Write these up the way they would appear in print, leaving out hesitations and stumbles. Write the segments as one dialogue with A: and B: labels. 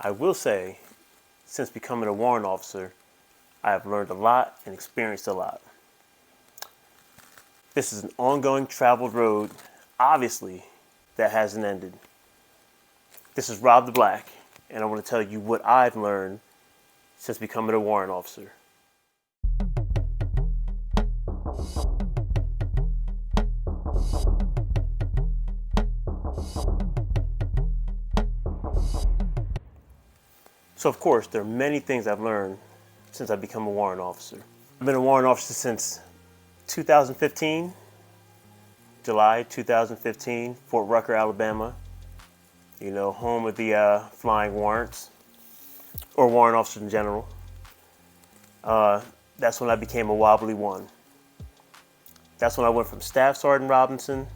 A: I will say, since becoming a warrant officer, I have learned a lot and experienced a lot. This is an ongoing traveled road, obviously, that hasn't ended. This is Rob the Black, and I want to tell you what I've learned since becoming a warrant officer. So of course, there are many things I've learned since I've become a warrant officer. I've been a warrant officer since 2015, July 2015, Fort Rucker, Alabama. Home of the flying warrants, or warrant officers in general. That's when I became a wobbly one. That's when I went from Staff Sergeant Robinson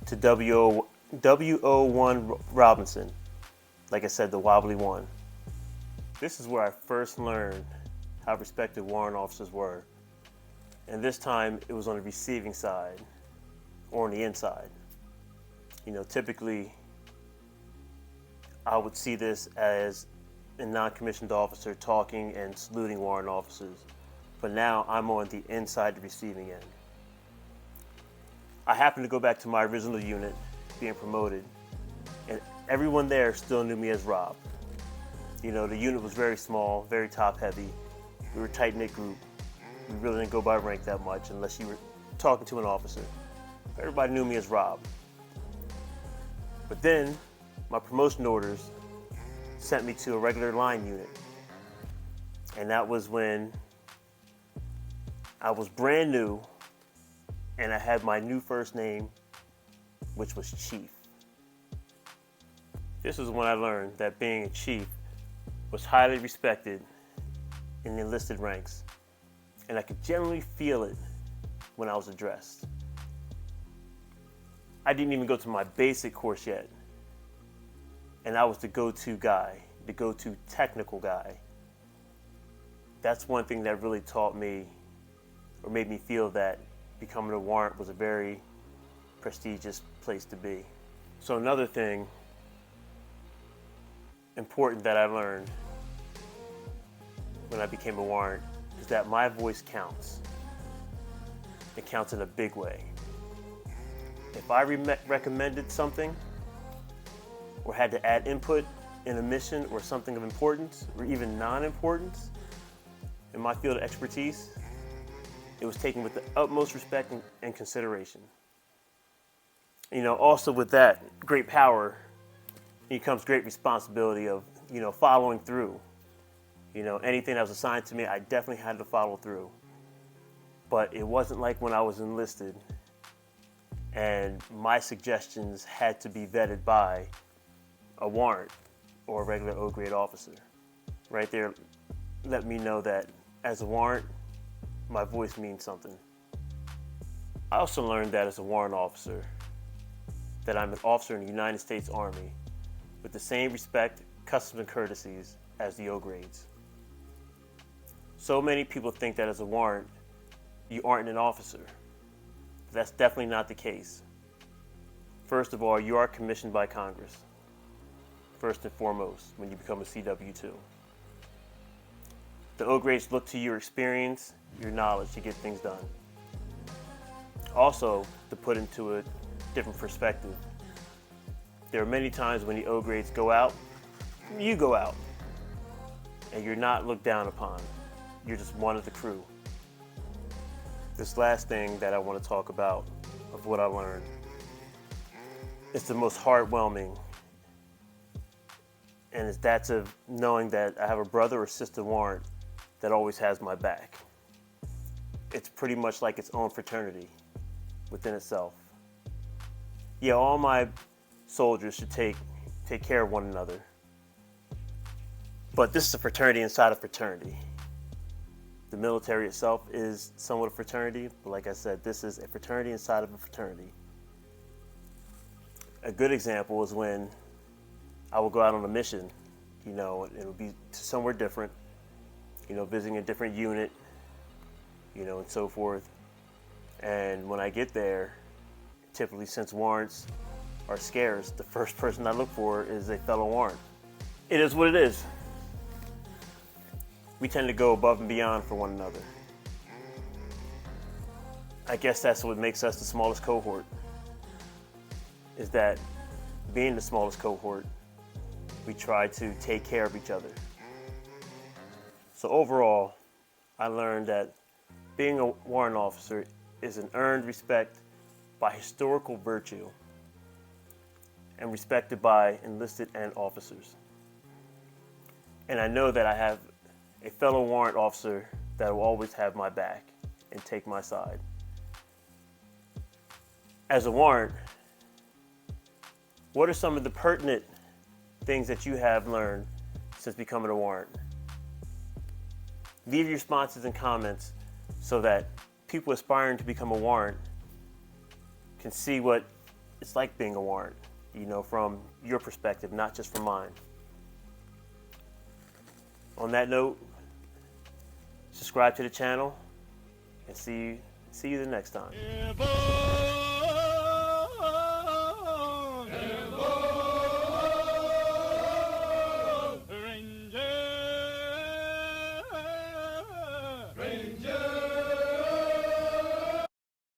A: to WO1 Robinson. Like I said, the wobbly one. This is where I first learned how respected warrant officers were. And this time it was on the receiving side, or on the inside. Typically I would see this as a non-commissioned officer talking and saluting warrant officers. But now I'm on the inside, the receiving end. I happened to go back to my original unit, being promoted, and everyone there still knew me as Rob. The unit was very small, very top heavy. We were a tight-knit group. We really didn't go by rank that much unless you were talking to an officer. Everybody knew me as Rob. But then my promotion orders sent me to a regular line unit. And that was when I was brand new and I had my new first name, which was Chief. This is when I learned that being a chief was highly respected in the enlisted ranks, and I could generally feel it when I was addressed. I didn't even go to my basic course yet, and I was the go-to guy, the go-to technical guy. That's one thing that really taught me, or made me feel that becoming a warrant was a very prestigious place to be. So another thing important that I learned when I became a warrant is that my voice counts. It counts in a big way. If I recommended something or had to add input in a mission or something of importance or even non-importance in my field of expertise, it was taken with the utmost respect and consideration. Also with that great power comes great responsibility of, following through. Anything that was assigned to me, I definitely had to follow through. But it wasn't like when I was enlisted and my suggestions had to be vetted by a warrant or a regular O-grade officer. Right there let me know that as a warrant, my voice means something. I also learned that as a warrant officer, that I'm an officer in the United States Army with the same respect, customs, and courtesies as the O-grades. So many people think that as a warrant, you aren't an officer. That's definitely not the case. First of all, you are commissioned by Congress, first and foremost, when you become a CW2. The O-grades look to your experience, your knowledge to get things done. Also, to put into a different perspective, there are many times when the O-grades go out, you go out, and you're not looked down upon. You're just one of the crew. This last thing that I want to talk about of what I learned, it's the most heartwarming, and it's that of knowing that I have a brother or sister warrant that always has my back. It's pretty much like its own fraternity within itself. Yeah, all my soldiers should take care of one another. But this is a fraternity inside a fraternity. The military itself is somewhat a fraternity, but like I said, this is a fraternity inside of a fraternity. A good example is when I would go out on a mission, it would be somewhere different, visiting a different unit, and so forth. And when I get there, typically since warrants are scarce, the first person I look for is a fellow warrant. It is what it is. We tend to go above and beyond for one another. I guess that's what makes us the smallest cohort, is that being the smallest cohort, we try to take care of each other. So overall, I learned that being a warrant officer is an earned respect by historical virtue and respected by enlisted and officers. And I know that I have a fellow warrant officer that will always have my back and take my side. As a warrant, what are some of the pertinent things that you have learned since becoming a warrant? Leave your responses and comments so that people aspiring to become a warrant can see what it's like being a warrant, from your perspective, not just from mine. On that note, subscribe to the channel and see you the next time.